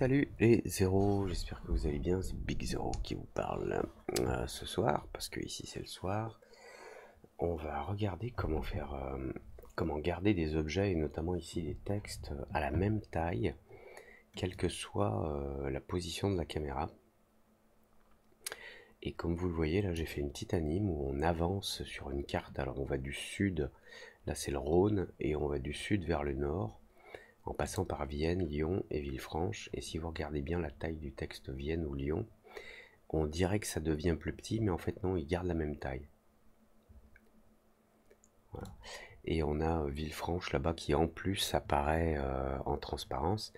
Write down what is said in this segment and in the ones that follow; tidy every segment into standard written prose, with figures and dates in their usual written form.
Salut les zéros, j'espère que vous allez bien, c'est Big Zero qui vous parle ce soir, parce que ici c'est le soir. On va regarder comment faire, comment garder des objets, et notamment ici des textes, à la même taille, quelle que soit la position de la caméra. Et comme vous le voyez, là j'ai fait une petite anime où on avance sur une carte, alors on va du sud, là c'est le Rhône, et on va du sud vers le nord, en passant par Vienne, Lyon et Villefranche. Et si vous regardez bien la taille du texte Vienne ou Lyon, on dirait que ça devient plus petit, mais en fait non, il garde la même taille. Voilà. Et on a Villefranche là-bas qui en plus apparaît en transparence.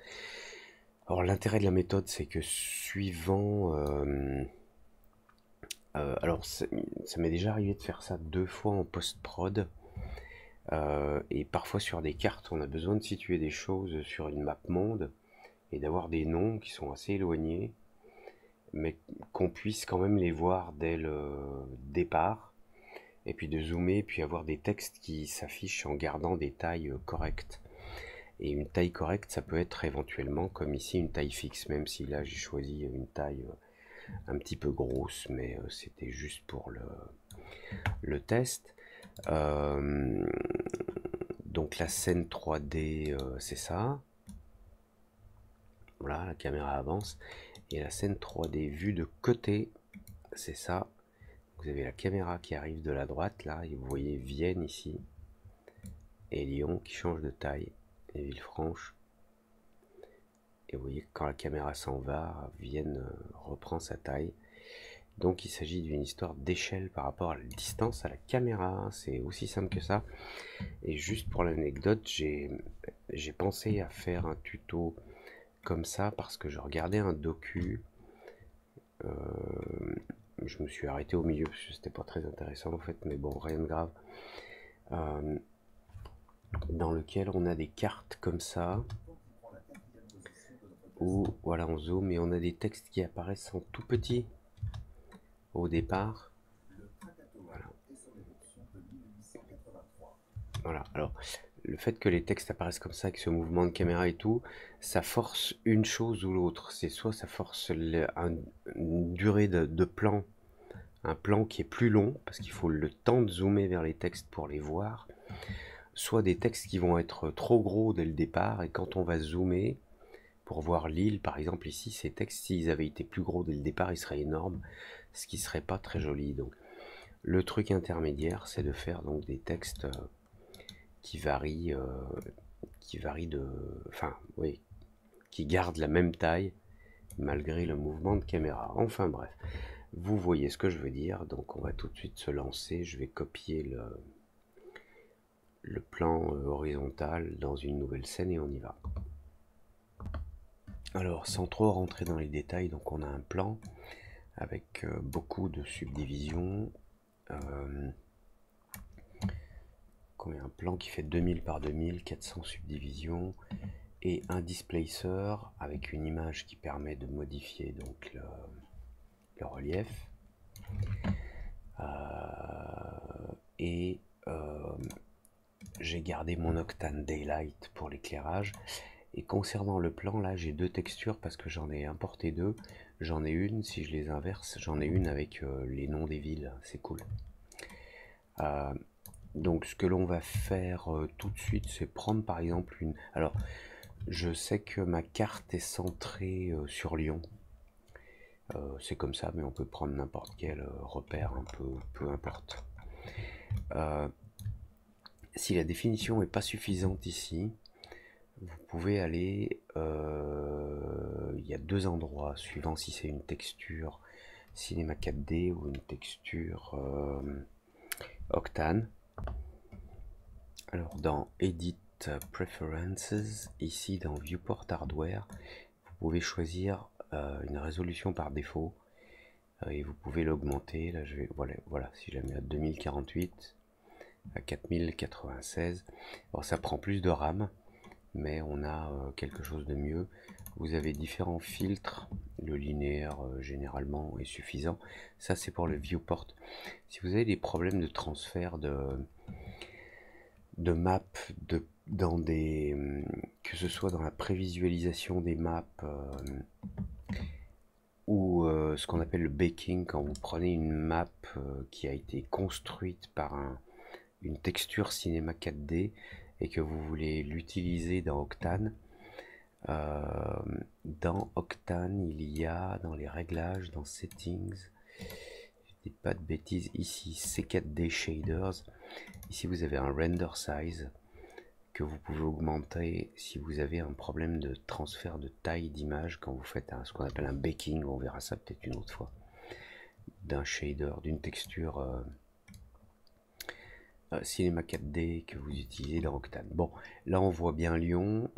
Alors l'intérêt de la méthode, c'est que suivant... alors ça m'est déjà arrivé de faire ça 2 fois en post-prod. Et parfois sur des cartes, on a besoin de situer des choses sur une map monde et d'avoir des noms qui sont assez éloignés, mais qu'on puisse quand même les voir dès le départ, et puis de zoomer, puis avoir des textes qui s'affichent en gardant des tailles correctes. Et une taille correcte, ça peut être éventuellement, comme ici, une taille fixe, même si là j'ai choisi une taille un petit peu grosse, mais c'était juste pour le test. Euh, donc la scène 3D, c'est ça. Voilà, la caméra avance. Et la scène 3D vue de côté, c'est ça. Vous avez la caméra qui arrive de la droite, là, et vous voyez Vienne ici, et Lyon qui change de taille, et Villefranche. Et vous voyez que quand la caméra s'en va, Vienne reprend sa taille. Donc il s'agit d'une histoire d'échelle par rapport à la distance à la caméra, c'est aussi simple que ça. Et juste pour l'anecdote, j'ai pensé à faire un tuto comme ça parce que je regardais un docu. Je me suis arrêté au milieu parce que c'était pas très intéressant en fait, mais bon, rien de grave. Euh, dans lequel on a des cartes comme ça, où voilà, on zoome et on a des textes qui apparaissent en tout petit au départ. Voilà. Voilà. Alors, le fait que les textes apparaissent comme ça, avec ce mouvement de caméra et tout, ça force une chose ou l'autre. C'est soit ça force une durée de plan, un plan qui est plus long, parce qu'il faut le temps de zoomer vers les textes pour les voir, soit des textes qui vont être trop gros dès le départ, et quand on va zoomer, pour voir l'île, par exemple ici, ces textes, s'ils avaient été plus gros dès le départ, ils seraient énormes, ce qui serait pas très joli. Donc, le truc intermédiaire, c'est de faire donc des textes qui varient, de, enfin, oui, qui gardent la même taille malgré le mouvement de caméra. Enfin bref, vous voyez ce que je veux dire. Donc, on va tout de suite se lancer. Je vais copier le plan horizontal dans une nouvelle scène et on y va. Alors, sans trop rentrer dans les détails, donc on a un plan avec beaucoup de subdivisions. Un plan qui fait 2000 par 2000, 400 subdivisions, et un displacer avec une image qui permet de modifier donc le relief. Et j'ai gardé mon Octane Daylight pour l'éclairage. Et concernant le plan, là j'ai deux textures parce que j'en ai importé deux. J'en ai une, si je les inverse, j'en ai une avec les noms des villes, c'est cool. Donc ce que l'on va faire tout de suite, c'est prendre par exemple une... Alors, je sais que ma carte est centrée sur Lyon. C'est comme ça, mais on peut prendre n'importe quel repère, un peu importe. Si la définition n'est pas suffisante ici, vous pouvez aller... il y a deux endroits, suivant si c'est une texture Cinema 4D ou une texture Octane. Alors dans Edit Preferences, ici dans Viewport Hardware, vous pouvez choisir une résolution par défaut et vous pouvez l'augmenter. Là, voilà, si je la mets à 2048, à 4096, alors ça prend plus de RAM, mais on a quelque chose de mieux. Vous avez différents filtres, le linéaire généralement est suffisant. Ça c'est pour le viewport. Si vous avez des problèmes de transfert de map, de dans des, que ce soit dans la prévisualisation des maps ou ce qu'on appelle le baking, quand vous prenez une map qui a été construite par une texture cinéma 4D et que vous voulez l'utiliser dans Octane. Dans Octane, il y a dans les réglages, dans Settings, je dis pas de bêtises, ici C4D Shaders, ici vous avez un Render Size que vous pouvez augmenter si vous avez un problème de transfert de taille d'image quand vous faites ce qu'on appelle un baking, on verra ça peut-être une autre fois, d'un shader, d'une texture Cinéma 4D que vous utilisez dans Octane. Bon, là on voit bien Lyon,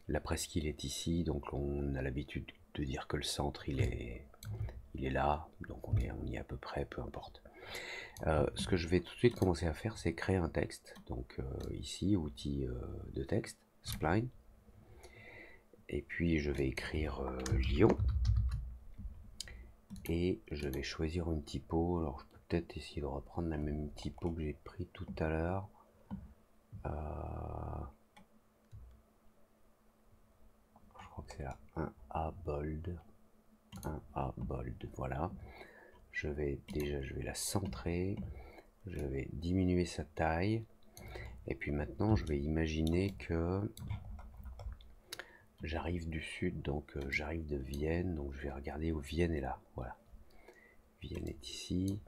la presqu'île est ici, donc on a l'habitude de dire que le centre il est là, donc on y est à peu près, peu importe. Ce que je vais tout de suite commencer à faire, c'est créer un texte. Donc ici, outil de texte, spline. Et puis je vais écrire Lyon. Et je vais choisir une typo. Alors je peux peut-être essayer de reprendre la même typo que j'ai pris tout à l'heure. Je crois que c'est là. Un A bold. Un A bold. Voilà. Je vais la centrer. Je vais diminuer sa taille. Et puis maintenant, je vais imaginer que j'arrive du sud, donc j'arrive de Vienne, donc je vais regarder où Vienne est là. Voilà. Vienne est ici.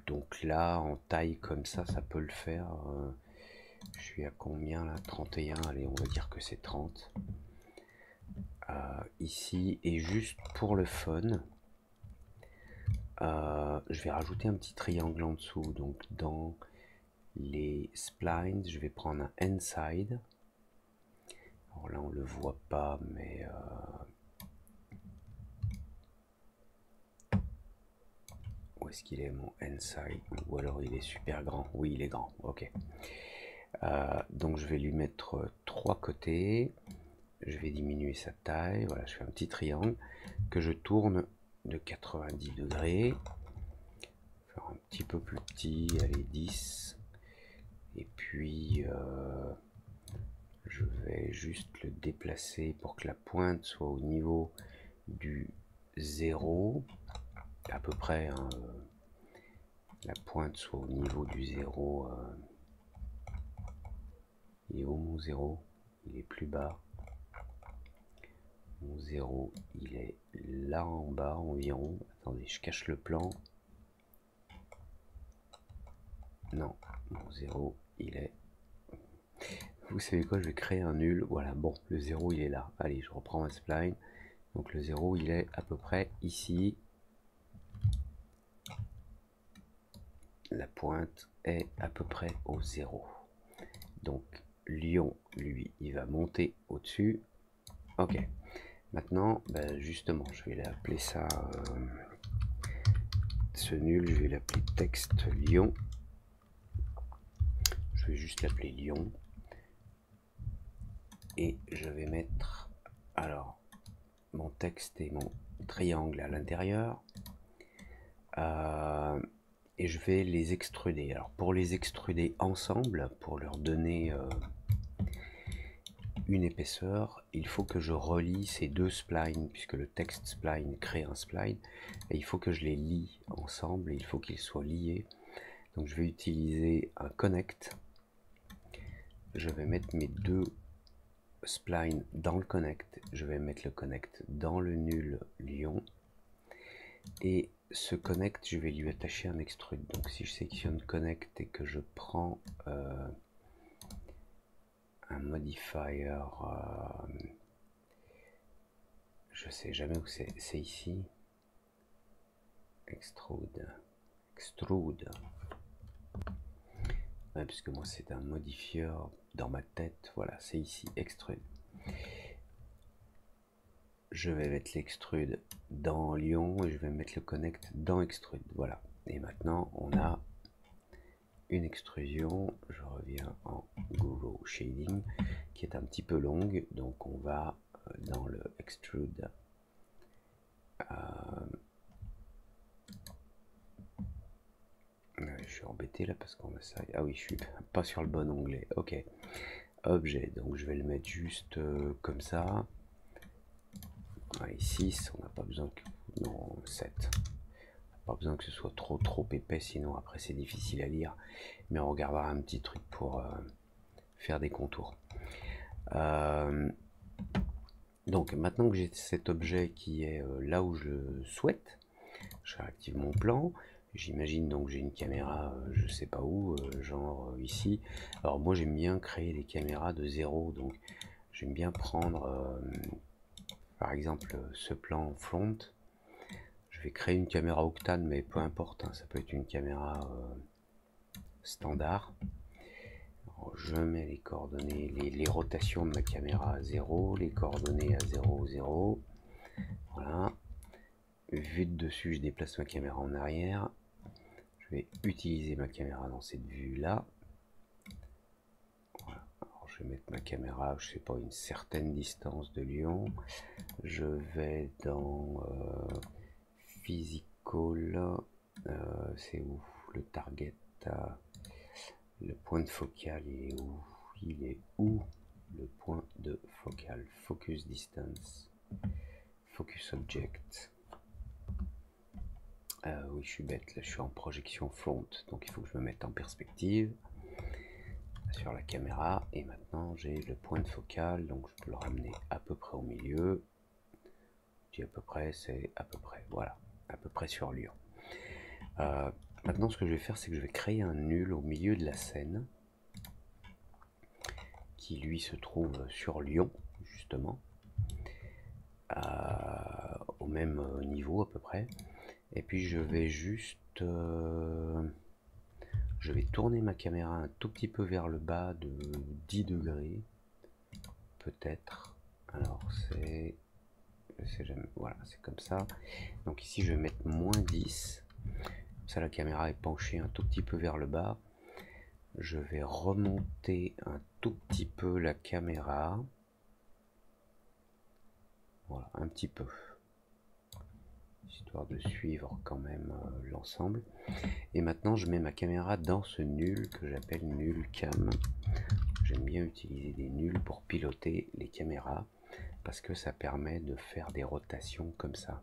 Donc là, en taille comme ça peut le faire. Je suis à combien là? 31, allez, on va dire que c'est 30. Ici, et juste pour le fun, je vais rajouter un petit triangle en dessous. Donc dans les splines, je vais prendre un inside. Alors là, on le voit pas, mais où est-ce qu'il est mon inside? Ou alors il est super grand? Oui, il est grand. Ok. Donc je vais lui mettre 3 côtés. Je vais diminuer sa taille. Voilà, je fais un petit triangle que je tourne de 90 degrés. Faire un petit peu plus petit, allez 10. Et puis je vais juste le déplacer pour que la pointe soit au niveau du 0. À peu près, hein, la pointe soit au niveau du 0. Il est où mon 0? Il est plus bas. Mon 0, il est là en bas environ. Attendez, je cache le plan. Non, mon 0, il est... Vous savez quoi, je vais créer un nul. Voilà, bon, le 0, il est là. Allez, je reprends ma spline. Donc le 0, il est à peu près ici. La pointe est à peu près au 0. Donc Lyon, lui, il va monter au-dessus. Ok. Maintenant, ben justement, je vais l'appeler ça... ce nul, je vais l'appeler texte Lyon. Je vais juste l'appeler Lyon. Et je vais mettre... Alors, mon texte et mon triangle à l'intérieur. Et je vais les extruder. Alors pour les extruder ensemble, pour leur donner une épaisseur, il faut que je relie ces deux splines, puisque le texte spline crée un spline, et il faut que je les lie ensemble, et il faut qu'ils soient liés. Donc je vais utiliser un connect. Je vais mettre mes deux splines dans le connect. Je vais mettre le connect dans le nul Lyon. Et ce connect, je vais lui attacher un extrude. Donc si je sélectionne connect et que je prends un modifier, je sais jamais où c'est ici, extrude, ouais, parce que moi c'est un modifier dans ma tête, voilà, c'est ici, extrude. Je vais mettre l'extrude dans Lyon et je vais mettre le connect dans extrude, voilà. Et maintenant on a une extrusion. Je reviens en Google Shading qui est un petit peu longue, donc on va dans le extrude Je suis embêté là parce qu'on a ça. Ah oui, je suis pas sur le bon onglet. Ok. Objet, donc je vais le mettre juste comme ça. Allez, 6, on n'a pas besoin que... Non, 7. Pas besoin que ce soit trop épais, sinon après c'est difficile à lire. Mais on regardera un petit truc pour faire des contours. Donc maintenant que j'ai cet objet qui est là où je souhaite, je réactive mon plan. J'imagine donc j'ai une caméra, je sais pas où, genre ici. Alors moi j'aime bien créer des caméras de zéro, donc j'aime bien prendre par exemple ce plan front. Je vais créer une caméra octane, mais peu importe, hein, ça peut être une caméra standard. Alors, je mets les coordonnées, les rotations de ma caméra à 0, les coordonnées à 0, 0. Voilà. Vue de dessus, je déplace ma caméra en arrière. Je vais utiliser ma caméra dans cette vue-là. Voilà. Alors, je vais mettre ma caméra, je sais pas, une certaine distance de Lyon. Je vais dans Physical. C'est où le target? Le point de focal, il est où? Il est où le point de focal? Focus distance. Focus object. Oui, je suis bête, là je suis en projection front, donc il faut que je me mette en perspective sur la caméra. Et maintenant j'ai le point de focal, donc je peux le ramener à peu près au milieu. Je dis à peu près, c'est à peu près, voilà, à peu près sur Lyon. Maintenant ce que je vais faire, c'est que je vais créer un nul au milieu de la scène qui lui se trouve sur Lyon, justement, au même niveau à peu près. Et puis je vais juste je vais tourner ma caméra un tout petit peu vers le bas de 10 degrés peut-être. Alors c'est voilà, c'est comme ça. Donc ici je vais mettre moins 10, comme ça la caméra est penchée un tout petit peu vers le bas. Je vais remonter un tout petit peu la caméra, voilà, un petit peu, histoire de suivre quand même l'ensemble. Et maintenant je mets ma caméra dans ce nul que j'appelle nul cam. J'aime bien utiliser des nuls pour piloter les caméras parce que ça permet de faire des rotations comme ça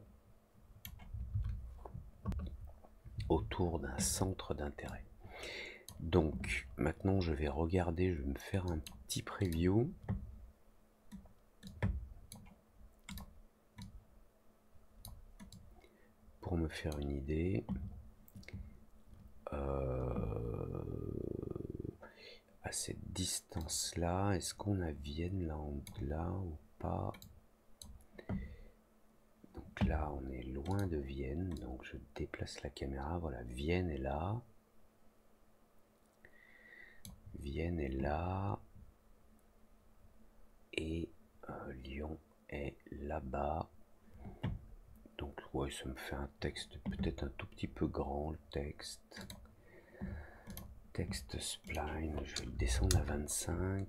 autour d'un centre d'intérêt. Donc maintenant je vais regarder, je vais me faire un petit preview. Pour me faire une idée, à cette distance là, est-ce qu'on a Vienne là ou pas? Donc là on est loin de Vienne, donc je déplace la caméra, voilà, Vienne est là. Vienne est là. Et Lyon est là-bas. Donc ouais, ça me fait un texte peut-être un tout petit peu grand, le texte. Texte spline, je vais le descendre à 25.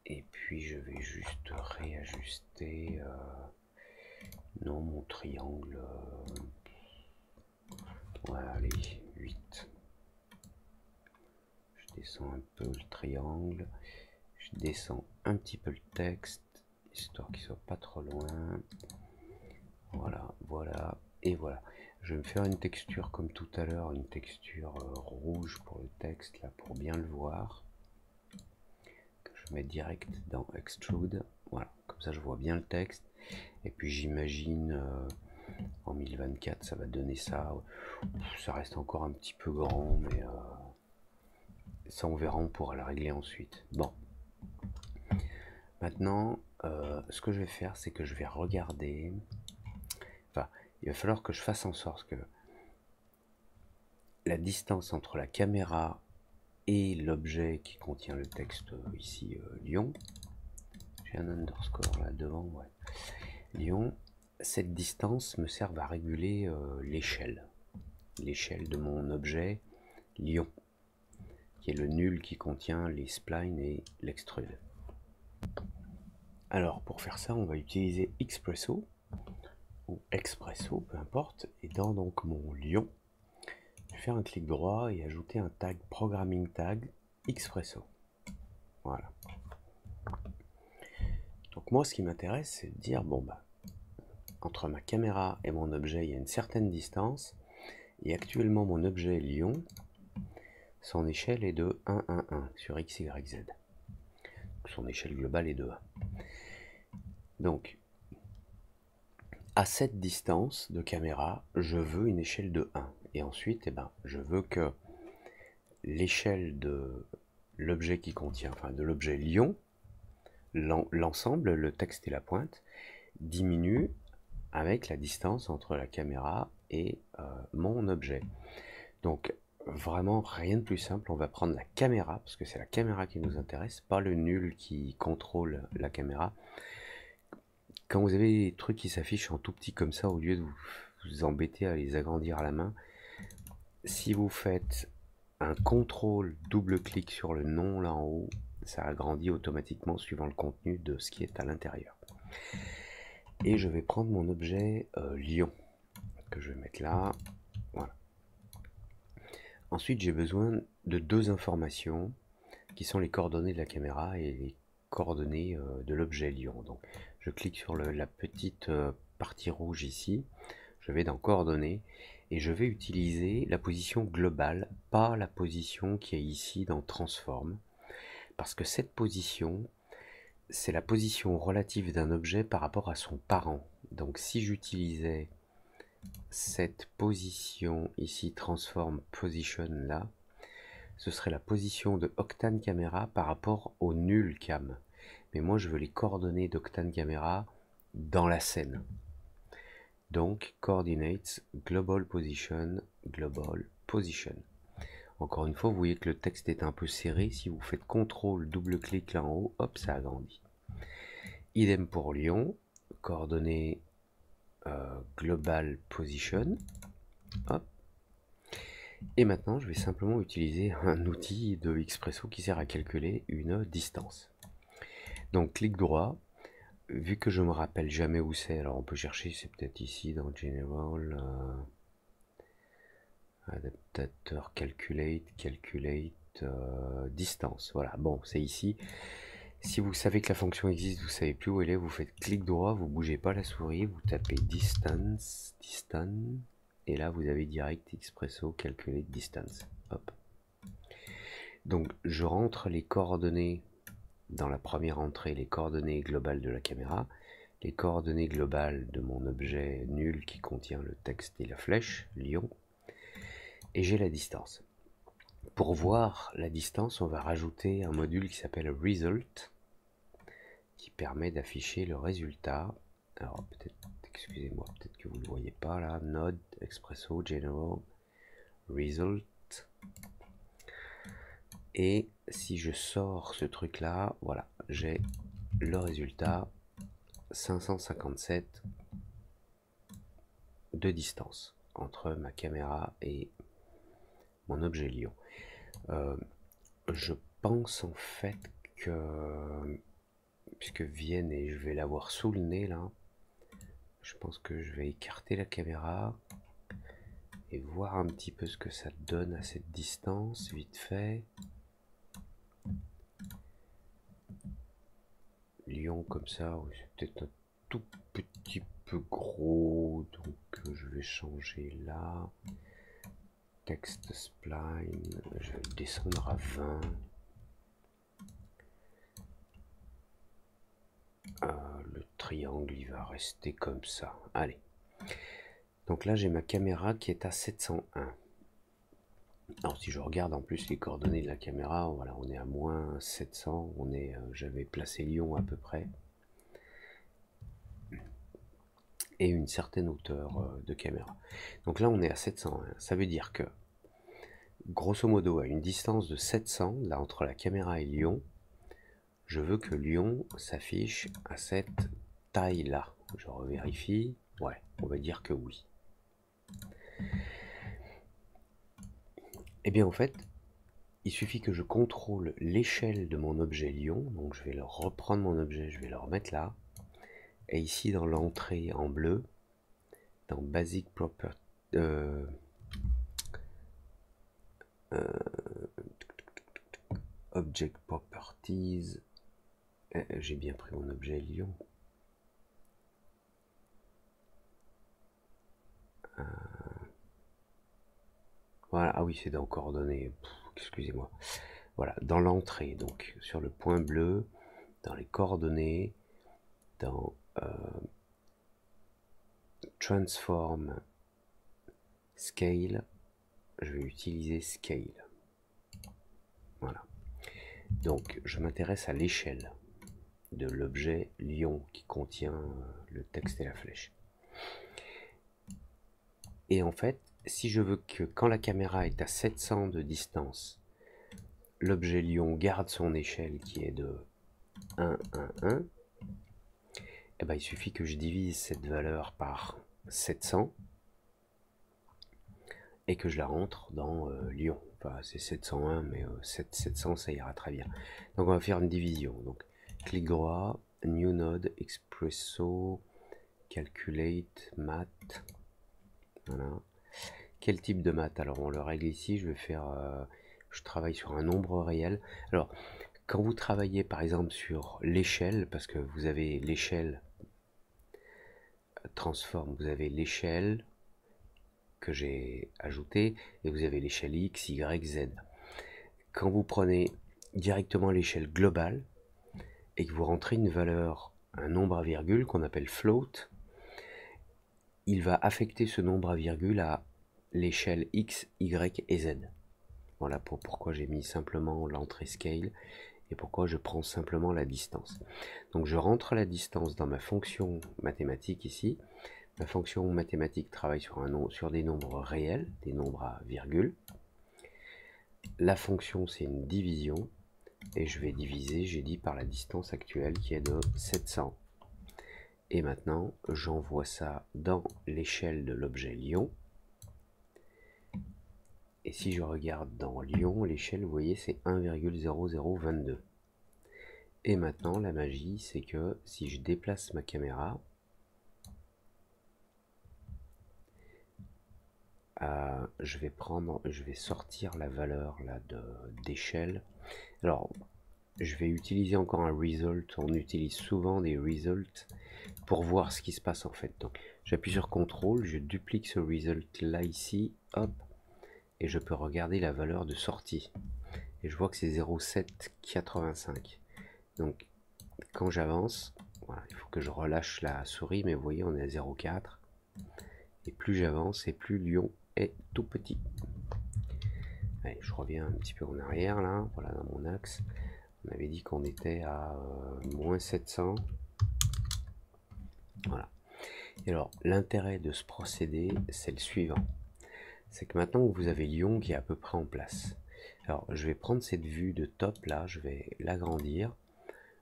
Et puis je vais juste réajuster non, mon triangle. Ouais, allez, 8. Je descends un peu le triangle. Je descends un petit peu le texte, histoire qu'il soit pas trop loin. Voilà, voilà, et voilà. Je vais me faire une texture comme tout à l'heure, une texture rouge pour le texte, là, pour bien le voir. Que je mets direct dans Extrude. Voilà, comme ça je vois bien le texte. Et puis j'imagine en 1024 ça va donner ça. Ça reste encore un petit peu grand, mais ça on verra, on pourra le régler ensuite. Bon. Maintenant, ce que je vais faire, c'est que je vais regarder. Enfin, il va falloir que je fasse en sorte que la distance entre la caméra et l'objet qui contient le texte ici Lyon, j'ai un underscore là devant, ouais. Lyon, cette distance me sert à réguler l'échelle de mon objet Lyon, qui est le nul qui contient les splines et l'extrude. Alors pour faire ça, on va utiliser Xpresso ou Expresso, peu importe, et dans donc mon Lyon, faire un clic droit et ajouter un tag programming tag Expresso. Voilà. Donc moi, ce qui m'intéresse, c'est de dire, bon bah, entre ma caméra et mon objet, il y a une certaine distance, et actuellement mon objet Lion, son échelle est de 1, 1, 1 sur X, Y, Z. Son échelle globale est de 1. Donc, à cette distance de caméra, je veux une échelle de 1. Et ensuite, je veux que l'échelle de l'objet qui contient, enfin de l'objet Lion, l'ensemble, le texte et la pointe, diminue avec la distance entre la caméra et mon objet. Donc, vraiment rien de plus simple, on va prendre la caméra, parce que c'est la caméra qui nous intéresse, pas le nul qui contrôle la caméra. Quand vous avez des trucs qui s'affichent en tout petit comme ça, au lieu de vous embêter à les agrandir à la main, si vous faites un contrôle double-clic sur le nom là en haut, ça agrandit automatiquement suivant le contenu de ce qui est à l'intérieur. Et je vais prendre mon objet Lion, que je vais mettre là. Voilà. Ensuite, j'ai besoin de deux informations qui sont les coordonnées de la caméra et les coordonnées de l'objet Lion. Donc, je clique sur la petite partie rouge ici, je vais dans coordonnées et je vais utiliser la position globale, pas la position qui est ici dans transform, parce que cette position, c'est la position relative d'un objet par rapport à son parent. Donc si j'utilisais cette position ici, transform position là, ce serait la position de Octane Camera par rapport au nul cam. Mais moi je veux les coordonnées d'Octane Camera dans la scène. Donc coordinates global position, global position. Encore une fois, vous voyez que le texte est un peu serré. Si vous faites CTRL, double-clic là en haut, hop, ça agrandit. Idem pour Lion, coordonnées global position. Hop. Et maintenant, je vais simplement utiliser un outil de Expresso qui sert à calculer une distance. Donc, clic droit. Vu que je me rappelle jamais où c'est, alors on peut chercher, c'est peut-être ici dans General, adaptateur, calculate, distance. Voilà, bon, c'est ici. Si vous savez que la fonction existe, vous savez plus où elle est, vous faites clic droit, vous bougez pas la souris, vous tapez distance, et là vous avez direct Expresso calculate distance. Hop. Donc je rentre les coordonnées dans la première entrée, les coordonnées globales de la caméra, les coordonnées globales de mon objet nul qui contient le texte et la flèche, Lion, et j'ai la distance. Pour voir la distance, on va rajouter un module qui s'appelle Result, qui permet d'afficher le résultat. Alors peut-être, excusez-moi, peut-être que vous ne le voyez pas là, Node, Expresso, General, Result. Et si je sors ce truc là, voilà, j'ai le résultat 557 de distance entre ma caméra et mon objet Lion. Je pense en fait que, puisque Vienne et je vais l'avoir sous le nez là, je pense que je vais écarter la caméra et voir un petit peu ce que ça donne à cette distance, vite fait. Lion comme ça, c'est peut-être un tout petit peu gros, donc je vais changer là. Text spline, je vais le descendre à 20. Le triangle il va rester comme ça. Allez. Donc là j'ai ma caméra qui est à 701. Alors si je regarde en plus les coordonnées de la caméra, voilà, on est à moins 700, j'avais placé Lion à peu près. Et une certaine hauteur de caméra. Donc là on est à 701. Ça veut dire que grosso modo à une distance de 700, là entre la caméra et Lion, je veux que Lion s'affiche à cette taille là. Je revérifie. Ouais, on va dire que oui. Et bien en fait, il suffit que je contrôle l'échelle de mon objet Lion. Donc je vais le reprendre mon objet, je vais le remettre là. Et ici dans l'entrée en bleu, dans Basic Property, Object Properties. J'ai bien pris mon objet Lyon. Voilà, ah oui, c'est dans coordonnées. Excusez-moi. Voilà, dans l'entrée, donc sur le point bleu, dans les coordonnées, dans Transform Scale, je vais utiliser Scale. Voilà. Donc, je m'intéresse à l'échelle de l'objet Lion qui contient le texte et la flèche. Et en fait, si je veux que quand la caméra est à 700 de distance, l'objet Lion garde son échelle qui est de 1, 1, 1, et ben, il suffit que je divise cette valeur par 700 et que je la rentre dans Lyon. Enfin, c'est 701, mais 700, ça ira très bien. Donc, on va faire une division. Donc, clic droit, New Node, Expresso, Calculate, Math. Voilà. Quel type de maths? Alors, on le règle ici. Je vais faire... je travaille sur un nombre réel. Alors, quand vous travaillez, par exemple, sur l'échelle, parce que vous avez l'échelle transforme, vous avez l'échelle que j'ai ajoutée, et vous avez l'échelle X, Y, Z. Quand vous prenez directement l'échelle globale, et que vous rentrez une valeur, un nombre à virgule qu'on appelle float, il va affecter ce nombre à virgule à l'échelle X, Y et Z. Voilà pourquoi j'ai mis simplement l'entrée scale et pourquoi je prends simplement la distance. Donc je rentre la distance dans ma fonction mathématique ici. Ma fonction mathématique travaille sur des nombres réels, des nombres à virgule. La fonction, c'est une division. Et je vais diviser, j'ai dit, par la distance actuelle qui est de 700. Et maintenant, j'envoie ça dans l'échelle de l'objet Lion. Et si je regarde dans Lion, l'échelle, vous voyez, c'est 1,0022. Et maintenant, la magie, c'est que si je déplace ma caméra, je vais sortir la valeur là d'échelle. Alors, je vais utiliser encore un result. On utilise souvent des results pour voir ce qui se passe en fait. Donc, j'appuie sur CTRL, je duplique ce result là ici, hop, et je peux regarder la valeur de sortie. Et je vois que c'est 0,785. Donc, quand j'avance, voilà, il faut que je relâche la souris, mais vous voyez, on est à 0,4. Et plus j'avance, et plus Lyon est tout petit. Allez, je reviens un petit peu en arrière là, voilà dans mon axe. On avait dit qu'on était à moins 700. Voilà. Et alors, l'intérêt de ce procédé, c'est le suivant. C'est que maintenant que vous avez Lyon qui est à peu près en place. Alors, je vais prendre cette vue de top là, je vais l'agrandir.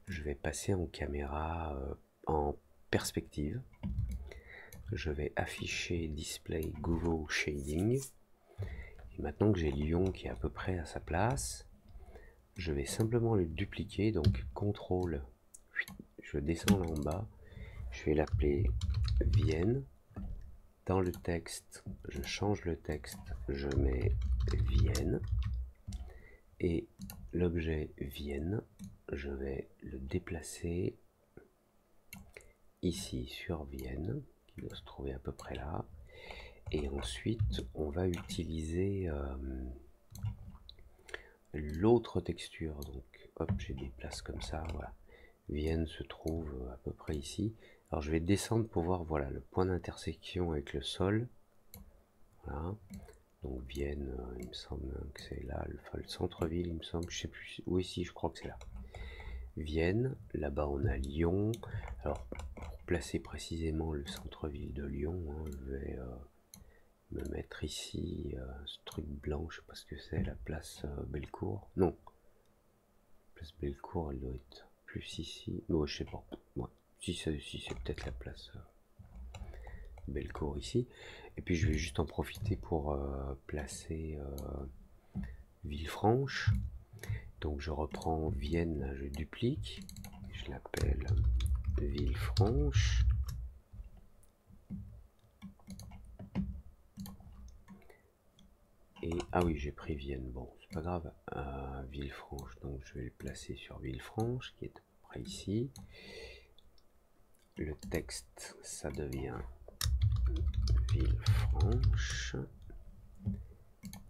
Je vais passer en caméra en perspective. Je vais afficher Display Govo Shading. Et maintenant que j'ai Lyon qui est à peu près à sa place, je vais simplement le dupliquer. Donc CTRL, je descends là en bas. Je vais l'appeler Vienne. Dans le texte, je change le texte. Je mets Vienne. Et l'objet Vienne, je vais le déplacer ici sur Vienne, qui doit se trouver à peu près là. Et ensuite, on va utiliser l'autre texture. Donc, hop, je déplace comme ça. Voilà. Vienne se trouve à peu près ici. Alors, je vais descendre pour voir, voilà, le point d'intersection avec le sol. Voilà. Donc, Vienne, il me semble que c'est là. Le centre-ville, il me semble, je sais plus. Oui, si, je crois que c'est là. Vienne, là-bas on a Lyon. Alors pour placer précisément le centre-ville de Lyon, hein, je vais me mettre ici ce truc blanc, je sais pas ce que c'est, la place Bellecour. Non, place Bellecour, elle doit être plus ici. Non, je sais pas. Ouais. Si c'est peut-être la place Bellecour ici. Et puis je vais juste en profiter pour placer Villefranche. Donc je reprends Vienne, là, je duplique, je l'appelle Villefranche. Et ah oui, j'ai pris Vienne, bon, c'est pas grave. Villefranche, donc je vais le placer sur Villefranche, qui est à peu près ici. Le texte, ça devient Villefranche.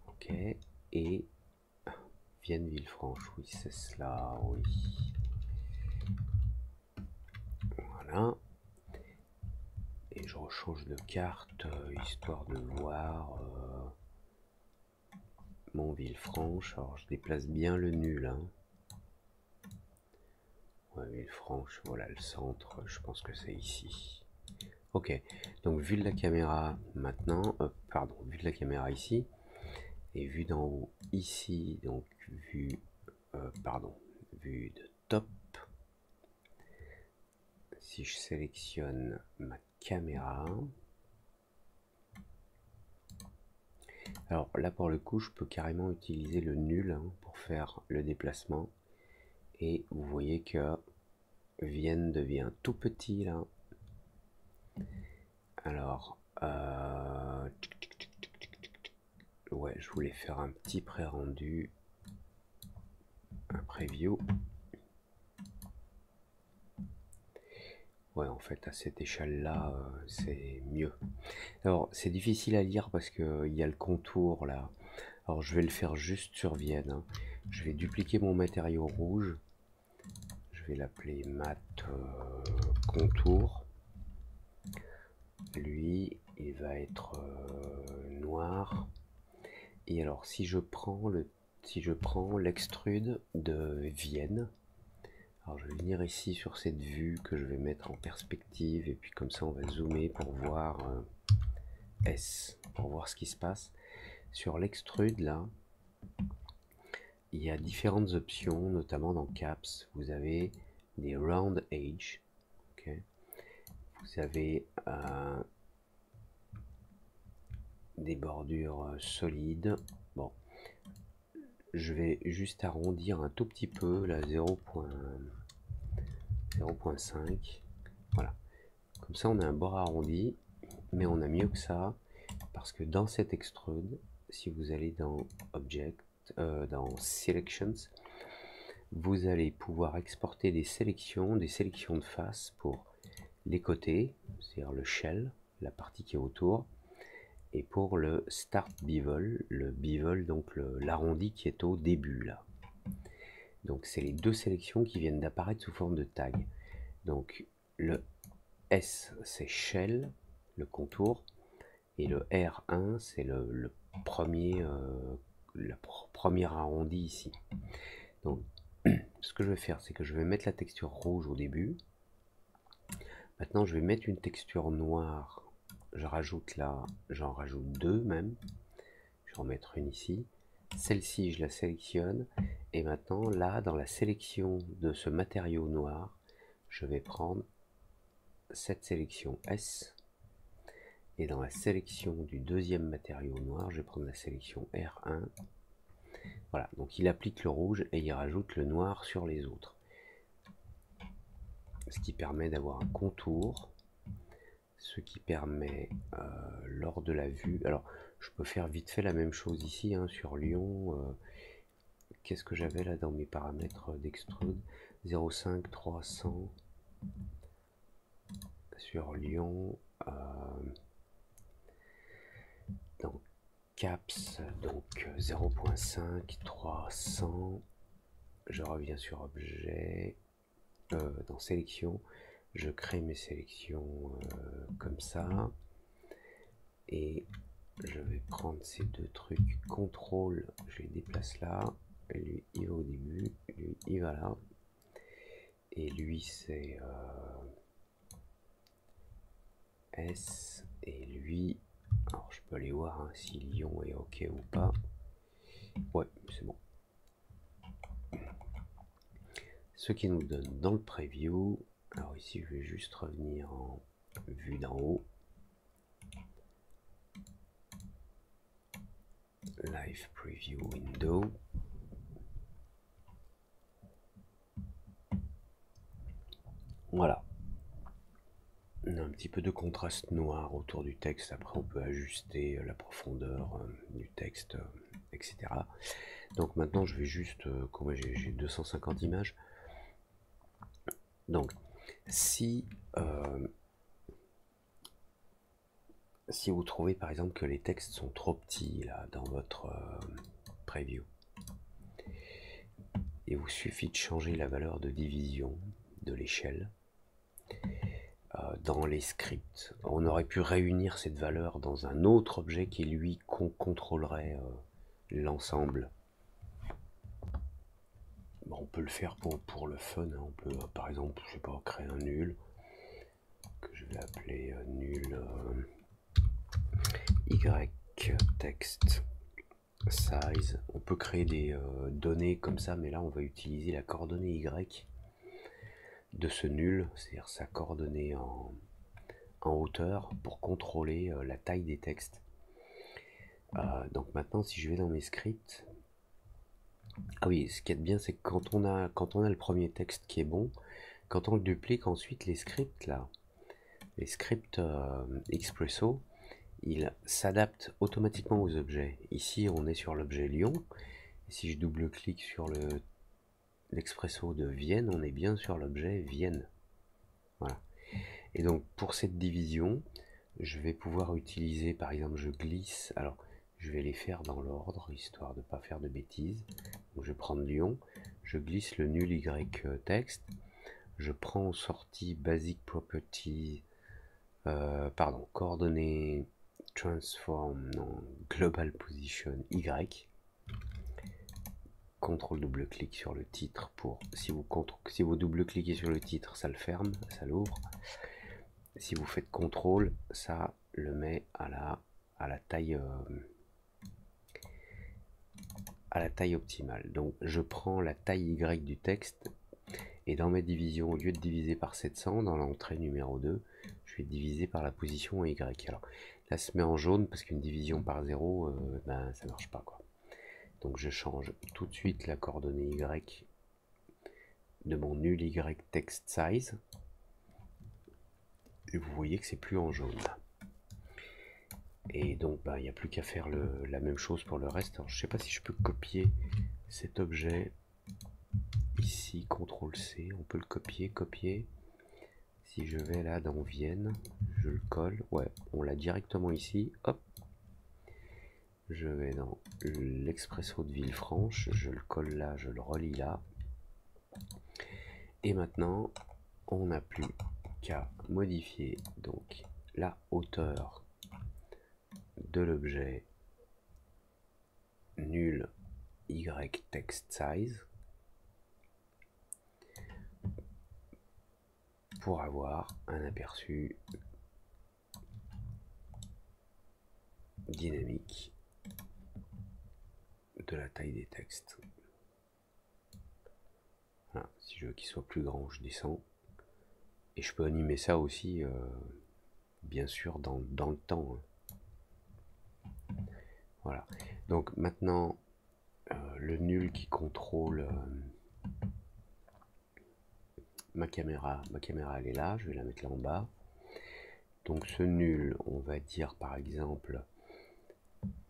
Ok, et Vienne, Villefranche, oui, c'est cela, oui. Voilà. Et je rechange de carte, histoire de voir mon Villefranche. Alors je déplace bien le nul, hein. Ouais, Villefranche, voilà le centre, je pense que c'est ici. Ok, donc vue de la caméra maintenant, pardon, vue de la caméra ici, et vue d'en haut ici, donc vue, pardon, vue de top. Si je sélectionne ma caméra, alors là pour le coup je peux carrément utiliser le nul, hein, pour faire le déplacement, et vous voyez que Vienne devient tout petit là. Alors, ouais, je voulais faire un petit pré-rendu, un preview. Ouais, en fait, à cette échelle-là, c'est mieux. Alors, c'est difficile à lire parce qu'il y a le contour là. Alors, je vais le faire juste sur Vienne, hein. Je vais dupliquer mon matériau rouge. Je vais l'appeler mat contour. Lui, il va être noir. Et alors, si je prends l'extrude de Vienne, alors je vais venir ici sur cette vue que je vais mettre en perspective, et puis comme ça on va zoomer pour voir pour voir ce qui se passe. Sur l'extrude là, il y a différentes options, notamment dans Caps, vous avez des round edge, okay. Vous avez des bordures solides. Bon, je vais juste arrondir un tout petit peu, la 0.5. Voilà. Comme ça, on a un bord arrondi, mais on a mieux que ça, parce que dans cet extrude, si vous allez dans Object, dans Selections, vous allez pouvoir exporter des sélections de face pour les côtés, c'est-à-dire le shell, la partie qui est autour, et pour le Start Bevel, le bevel, donc l'arrondi qui est au début là. Donc c'est les deux sélections qui viennent d'apparaître sous forme de tag. Donc le S c'est shell, le contour, et le R1 c'est le premier, premier arrondi ici. Donc ce que je vais faire, c'est que je vais mettre la texture rouge au début. Maintenant je vais mettre une texture noire. Je rajoute là, j'en rajoute deux même. Je vais en mettre une ici. Celle-ci, je la sélectionne. Et maintenant, là, dans la sélection de ce matériau noir, je vais prendre cette sélection S. Et dans la sélection du deuxième matériau noir, je vais prendre la sélection R1. Voilà, donc il applique le rouge et il rajoute le noir sur les autres. Ce qui permet d'avoir un contour. Ce qui permet, lors de la vue... Alors, je peux faire vite fait la même chose ici, hein, sur Lyon. Qu'est-ce que j'avais là dans mes paramètres d'extrude? 0,5, 300 sur Lyon. Dans Caps, donc 0,5, 300. Je reviens sur Objet. Dans Sélection, je crée mes sélections comme ça. Et je vais prendre ces deux trucs. Contrôle, je les déplace là. Et lui, il va au début. Lui, il va là. Et lui, c'est S. Et lui, alors je peux aller voir, hein, si Lyon est OK ou pas. Ouais, c'est bon. Ce qui nous donne dans le preview. Alors ici, je vais juste revenir en vue d'en haut. Live Preview Window. Voilà. On a un petit peu de contraste noir autour du texte. Après, on peut ajuster la profondeur du texte etc. Donc maintenant je vais juste, comment j'ai 250 images. Donc si si vous trouvez par exemple que les textes sont trop petits là dans votre preview, il vous suffit de changer la valeur de division de l'échelle dans les scripts. On aurait pu réunir cette valeur dans un autre objet qui lui contrôlerait l'ensemble. Bon, on peut le faire pour le fun, hein. On peut par exemple, je sais pas, créer un nul que je vais appeler nul y text size. On peut créer des données comme ça, mais là on va utiliser la coordonnée y de ce nul, c'est-à-dire sa coordonnée en hauteur pour contrôler la taille des textes. Donc maintenant si je vais dans mes scripts, ah oui, ce qui est bien c'est que quand on a le premier texte qui est bon, quand on le duplique ensuite les scripts là, les scripts Expresso, ils s'adaptent automatiquement aux objets. Ici on est sur l'objet Lyon, et si je double-clique sur l'Expresso de Vienne, on est bien sur l'objet Vienne. Voilà. Et donc pour cette division, je vais pouvoir utiliser, par exemple, je glisse, alors je vais les faire dans l'ordre, histoire de ne pas faire de bêtises. Donc je vais prendre Lyon, je glisse le nul y texte, je prends en sortie basic property, coordonnées transform, non, global position y, contrôle double-clic sur le titre pour, si vous double-cliquez sur le titre, ça le ferme, ça l'ouvre. Si vous faites contrôle, ça le met à la taille optimale. Donc je prends la taille Y du texte et dans ma division, au lieu de diviser par 700 dans l'entrée numéro 2, je vais diviser par la position Y. Alors là, ça se met en jaune parce qu'une division par 0, ben, ça marche pas, quoi. Donc je change tout de suite la coordonnée Y de mon nul Y text size. Et vous voyez que c'est plus en jaune. Et donc il n'y a plus qu'à faire la même chose pour le reste. Alors, je ne sais pas si je peux copier cet objet ici, CTRL C, on peut le copier. Si je vais là dans Vienne, je le colle, ouais, on l'a directement ici, hop. Je vais dans l'Expresso de Villefranche, je le colle là, je le relie là. Et maintenant, on n'a plus qu'à modifier donc la hauteur de l'objet nul y text size pour avoir un aperçu dynamique de la taille des textes. Voilà, si je veux qu'il soit plus grand, je descends. Et je peux animer ça aussi, bien sûr, dans le temps. Voilà. Donc maintenant, le nul qui contrôle ma caméra elle est là, je vais la mettre là en bas. Donc ce nul, on va dire par exemple,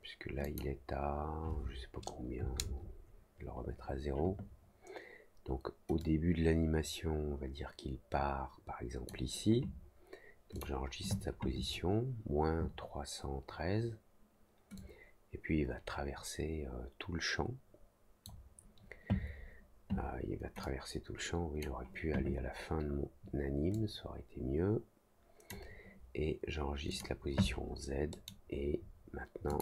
puisque là il est à, je sais pas combien, je vais le remettre à 0. Donc au début de l'animation, on va dire qu'il part par exemple ici. Donc j'enregistre sa position, moins 313. Et puis il va traverser tout le champ. Il va traverser tout le champ. Oui, j'aurais pu aller à la fin de mon anime, ça aurait été mieux. Et j'enregistre la position Z. Et maintenant,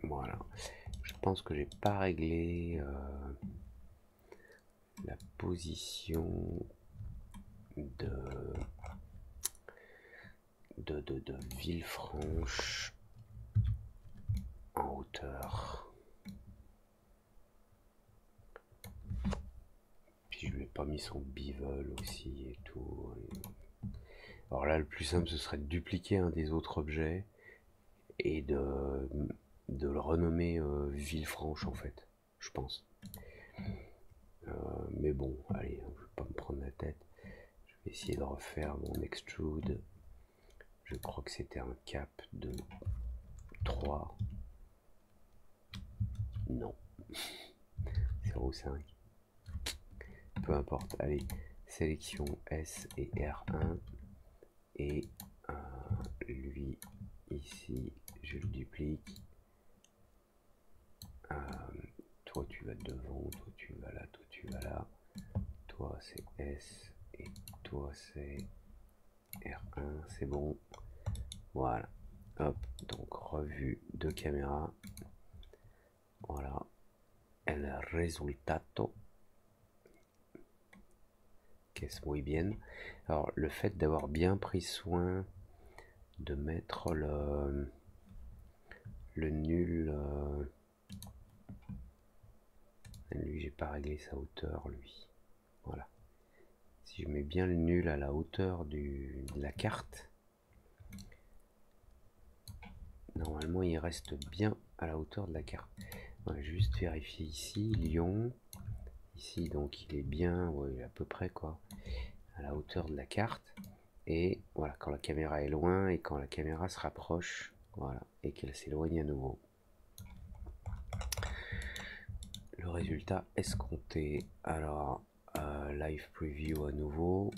voilà. Je pense que j'ai pas réglé la position de Villefranche en hauteur. Puis je lui ai pas mis son bevel aussi et tout. Alors là, le plus simple, ce serait de dupliquer un des autres objets et de le renommer Villefranche en fait, je pense. Mais bon, allez, je vais pas me prendre la tête. Je vais essayer de refaire mon extrude. Je crois que c'était un cap de 3. Non. 0,5. Peu importe. Allez, sélection S et R1. Et lui, ici, je le duplique. Toi, tu vas devant. Toi, tu vas là. Toi, tu vas là. Toi, c'est S. Et toi, c'est R1. C'est bon. Voilà. Hop. Donc, revue de caméra. Voilà. El resultato. Qu'est-ce muy bien. Alors, le fait d'avoir bien pris soin de mettre le nul. Lui, j'ai pas réglé sa hauteur, lui. Voilà. Si je mets bien le nul à la hauteur de la carte, normalement, il reste bien à la hauteur de la carte. On va juste vérifier ici, Lyon. Ici, donc, il est bien, ouais, à peu près, quoi, à la hauteur de la carte. Et voilà, quand la caméra est loin et quand la caméra se rapproche, voilà, et qu'elle s'éloigne à nouveau. Le résultat escompté. Alors, live preview à nouveau.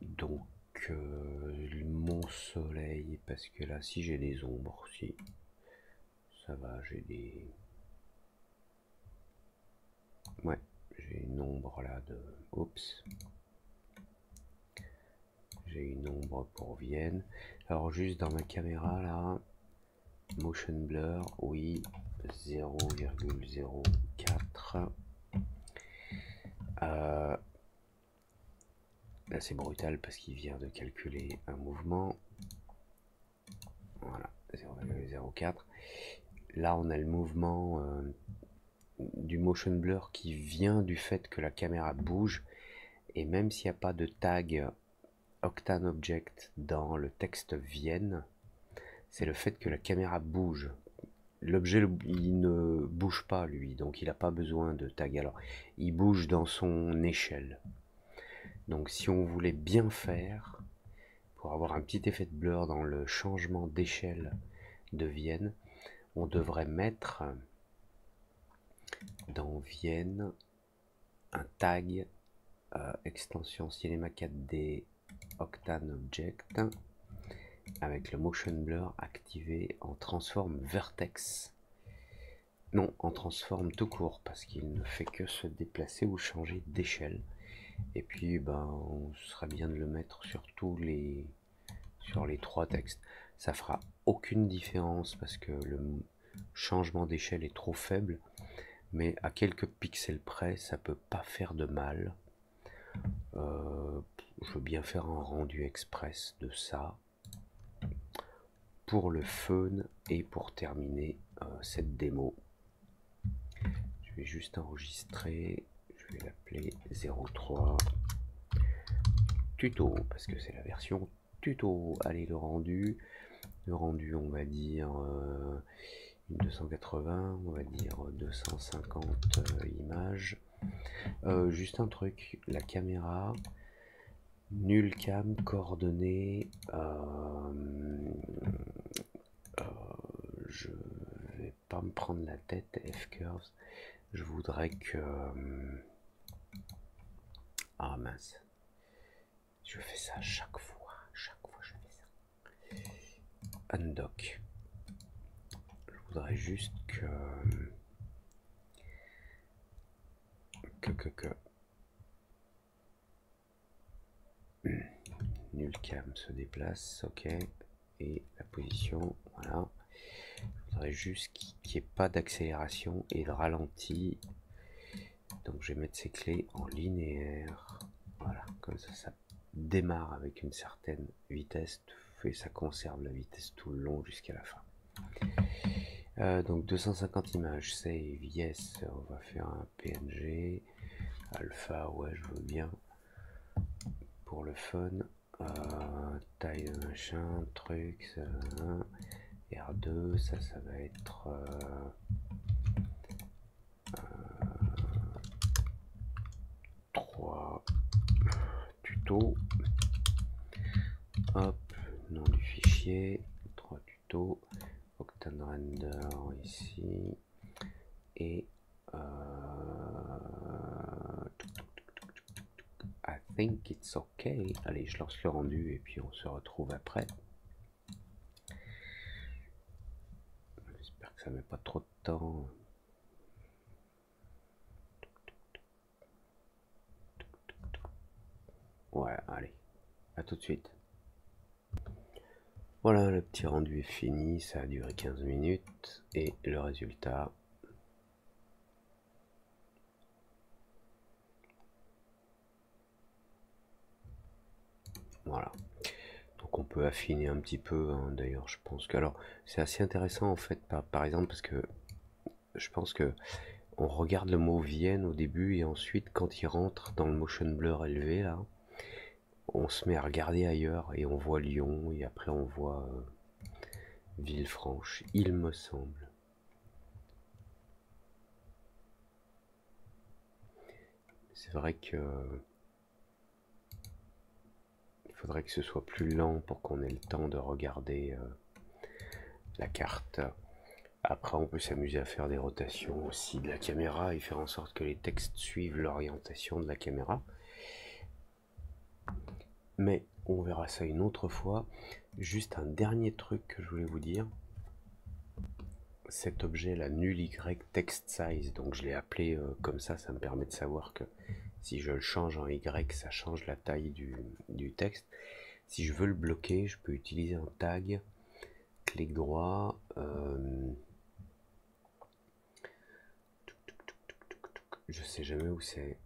Donc, mon soleil, parce que là, si j'ai des ombres, si ça va, j'ai des. Ouais, j'ai une ombre là de. Oups. J'ai une ombre pour Vienne. Alors, juste dans ma caméra là, motion blur, oui, 0,04. Là, c'est brutal parce qu'il vient de calculer un mouvement. Voilà, 0,04. Là, on a le mouvement du motion blur qui vient du fait que la caméra bouge. Et même s'il n'y a pas de tag Octane Object dans le texte Vienne, c'est le fait que la caméra bouge. L'objet, il ne bouge pas, lui, donc il n'a pas besoin de tag. Alors, il bouge dans son échelle. Donc, si on voulait bien faire, pour avoir un petit effet de blur dans le changement d'échelle de Vienne, on devrait mettre dans Vienne un tag extension Cinema 4D Octane Object avec le motion blur activé en transform vertex. Non, en transform tout court parce qu'il ne fait que se déplacer ou changer d'échelle. Et puis on serait bien de le mettre sur sur les 3 textes. Ça fera aucune différence parce que le changement d'échelle est trop faible, mais à quelques pixels près, ça peut pas faire de mal. Je veux bien faire un rendu express de ça pour le fun et pour terminer cette démo. Je vais juste enregistrer, je vais l'appeler 03 tuto parce que c'est la version tuto. Allez, le rendu on va dire une 280, on va dire 250 images. Juste un truc, la caméra nul cam coordonnées, je vais pas me prendre la tête. F-curves, je voudrais que ah mince, je fais ça chaque fois je fais ça. Undock, je voudrais juste que nul cam se déplace, ok, et la position, voilà. Je voudrais juste qu'il n'y ait pas d'accélération et de ralenti, donc je vais mettre ces clés en linéaire, voilà, comme ça démarre avec une certaine vitesse et ça conserve la vitesse tout le long jusqu'à la fin. Donc 250 images, save, yes, on va faire un PNG, alpha, ouais je veux bien, pour le fun, taille de machin, truc, R2, ça va être 3 tuto, hop, nom du fichier, 3 tutos, Octane Render ici, et I think it's okay. Allez, je lance le rendu et puis on se retrouve après. J'espère que ça met pas trop de temps. Ouais, allez, à tout de suite. Voilà, le petit rendu est fini, ça a duré 15 minutes et le résultat. Voilà. Donc on peut affiner un petit peu, hein. D'ailleurs je pense que... Alors c'est assez intéressant en fait, par exemple, parce que je pense que on regarde le mot Vienne au début et ensuite quand il rentre dans le motion blur élevé là, on se met à regarder ailleurs et on voit Lyon et après on voit Villefranche, il me semble. C'est vrai que il faudrait que ce soit plus lent pour qu'on ait le temps de regarder la carte. Après on peut s'amuser à faire des rotations aussi de la caméra et faire en sorte que les textes suivent l'orientation de la caméra. Mais on verra ça une autre fois. Juste un dernier truc que je voulais vous dire. Cet objet là, nul y text size, donc je l'ai appelé comme ça me permet de savoir que si je le change en y, ça change la taille du texte. Si je veux le bloquer, je peux utiliser un tag, clic droit, je sais jamais où c'est,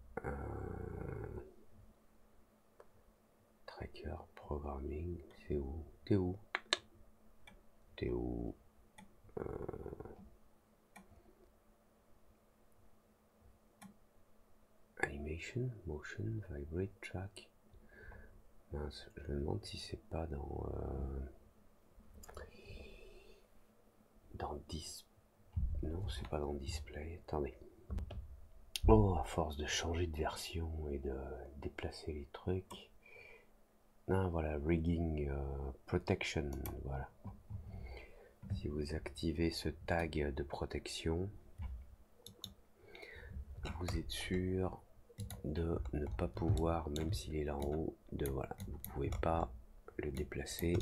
tracker, programming, c'est où? T'es où? T'es où? Animation, motion, vibrate, track. Mince, je me demande si c'est pas dans 10. Non, c'est pas dans display. Attendez. Oh, à force de changer de version et de déplacer les trucs. Ah, voilà, rigging protection. Voilà. Si vous activez ce tag de protection, vous êtes sûr de ne pas pouvoir, même s'il est là en haut, de voilà, vous pouvez pas le déplacer.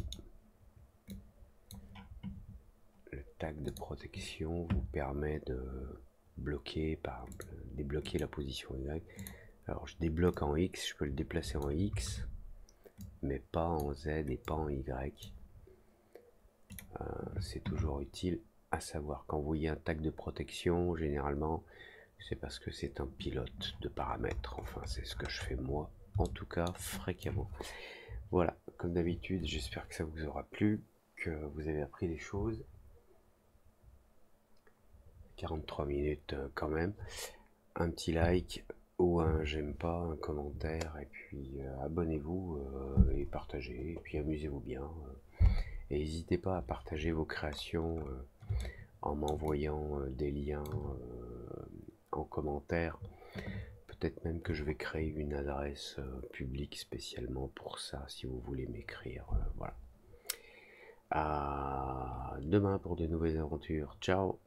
Le tag de protection vous permet de bloquer, par exemple, débloquer la position Y. Alors je débloque en X, je peux le déplacer en X, mais pas en Z et pas en Y. C'est toujours utile à savoir. Quand vous voyez un tag de protection, généralement, c'est parce que c'est un pilote de paramètres. Enfin, c'est ce que je fais moi, en tout cas, fréquemment. Voilà, comme d'habitude, j'espère que ça vous aura plu, que vous avez appris des choses. 43 minutes quand même. Un petit like ou un j'aime pas, un commentaire, et puis abonnez-vous et partagez, et puis amusez-vous bien. Et n'hésitez pas à partager vos créations en m'envoyant des liens en commentaire. Peut-être même que je vais créer une adresse publique spécialement pour ça, si vous voulez m'écrire. Voilà. À demain pour de nouvelles aventures. Ciao!